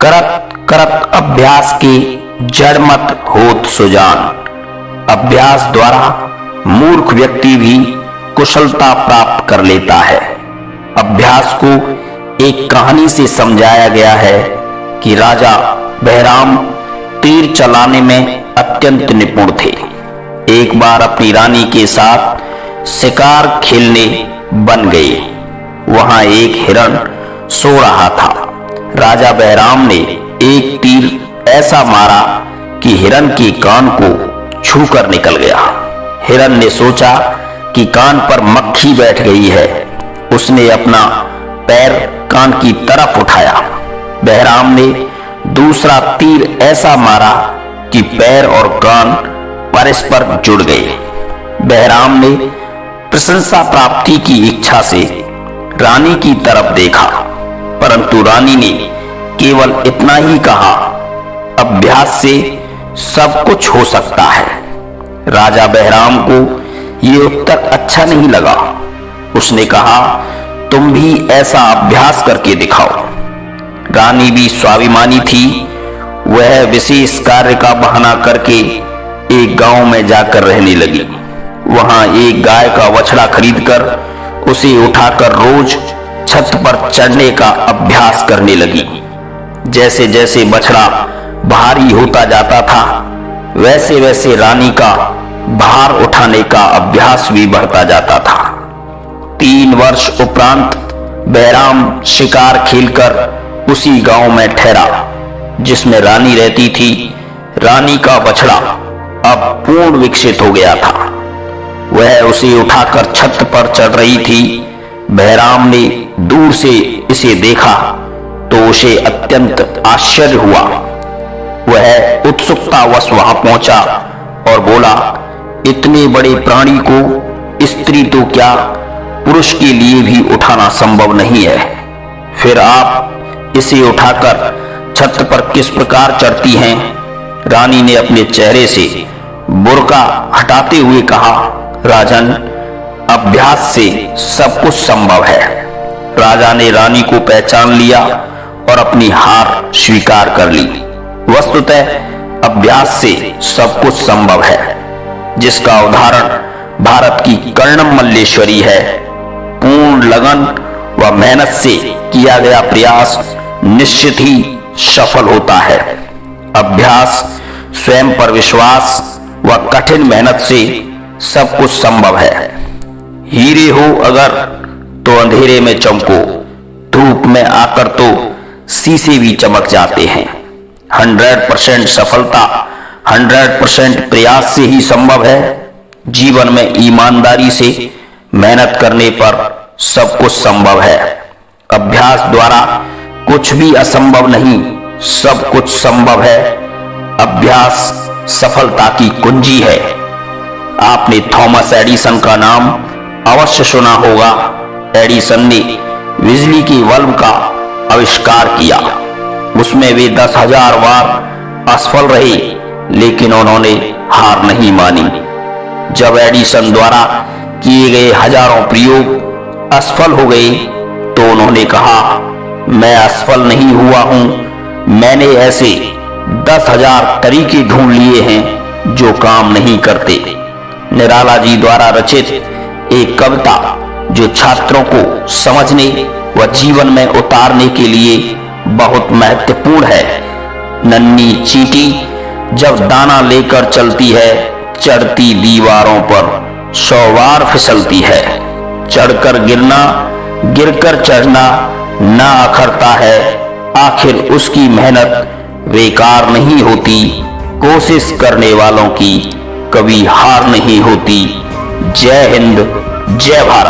करत करत अभ्यास के जड़मत होत सुजान। अभ्यास द्वारा मूर्ख व्यक्ति भी कुशलता प्राप्त कर लेता है। अभ्यास को एक कहानी से समझाया गया है कि राजा बहराम तीर चलाने में अत्यंत निपुण थे। एक बार अपनी रानी के साथ शिकार खेलने बन गए। वहां एक हिरण सो रहा था। राजा बहराम ने एक तीर ऐसा मारा कि हिरण के कान को छूकर निकल गया। हिरण ने सोचा कि कान पर मक्खी बैठ गई है। उसने अपना पैर कान की तरफ उठाया। बहराम ने दूसरा तीर ऐसा मारा कि पैर और कान परस्पर जुड़ गए। बहराम ने प्रशंसा प्राप्ति की इच्छा से रानी की तरफ देखा, परंतु रानी ने केवल इतना ही कहा, अभ्यास से सब कुछ हो सकता है। राजा बहराम को यह उत्तर अच्छा नहीं लगा। उसने कहा, तुम भी ऐसा अभ्यास करके दिखाओ। रानी भी स्वाभिमानी थी। वह विशेष कार्य का बहाना करके एक गांव में जाकर रहने लगी। वहां एक गाय का बछड़ा खरीदकर उसे उठाकर रोज छत पर चढ़ने का अभ्यास करने लगी। जैसे जैसे बछड़ा भारी होता जाता था, वैसे वैसे रानी का भार उठाने का अभ्यास भी बढ़ता जाता था। 3 वर्ष उपरांत बहराम शिकार खेलकर उसी गांव में ठहरा जिसमें रानी रहती थी। रानी का बछड़ा अब पूर्ण विकसित हो गया था। वह उसे उठाकर छत पर चढ़ रही थी। बहराम ने दूर से इसे देखा तो उसे अत्यंत आश्चर्य हुआ। वह उत्सुकतावश वहां पहुंचा और बोला, इतने बड़े प्राणी को स्त्री तो क्या पुरुष के लिए भी उठाना संभव नहीं है। फिर आप इसे उठाकर छत पर किस प्रकार चढ़ती हैं? रानी ने अपने चेहरे से बुर्का हटाते हुए कहा, राजन, अभ्यास से सब कुछ संभव है। राजा ने रानी को पहचान लिया और अपनी हार स्वीकार कर ली। वस्तुतः अभ्यास से सब कुछ संभव है, जिसका उदाहरण भारत की कर्णम मल्लेश्वरी है। पूर्ण लगन व मेहनत से किया गया प्रयास निश्चित ही सफल होता है। अभ्यास, स्वयं पर विश्वास व कठिन मेहनत से सब कुछ संभव है। हीरे हो अगर तो अंधेरे में चमको, धूप में आकर तो शीशे भी चमक जाते हैं। 100% सफलता 100% प्रयास से ही संभव है। जीवन में ईमानदारी से मेहनत करने पर सब कुछ संभव है। अभ्यास द्वारा कुछ भी असंभव नहीं, सब कुछ संभव है। अभ्यास सफलता की कुंजी है। आपने थॉमस एडिसन का नाम अवश्य सुना होगा। एडिसन ने बिजली के बल्ब का आविष्कार किया। उसमें वे 10,000 बार असफल रहे, लेकिन उन्होंने हार नहीं मानी। जब एडिसन द्वारा किए गए हजारों प्रयोग असफल हो गए तो उन्होंने कहा, मैं असफल नहीं हुआ हूं, मैंने ऐसे 10,000 तरीके ढूंढ लिए हैं जो काम नहीं करते। निराला जी द्वारा रचित एक कविता जो छात्रों को समझने व जीवन में उतारने के लिए बहुत महत्वपूर्ण है। नन्ही चींटी जब दाना लेकर चलती है, चढ़ती दीवारों पर 100 बार फिसलती है। चढ़कर गिरना, गिरकर चढ़ना ना अखरता है। आखिर उसकी मेहनत बेकार नहीं होती। कोशिश करने वालों की कभी हार नहीं होती। जय हिंद, जय भारत।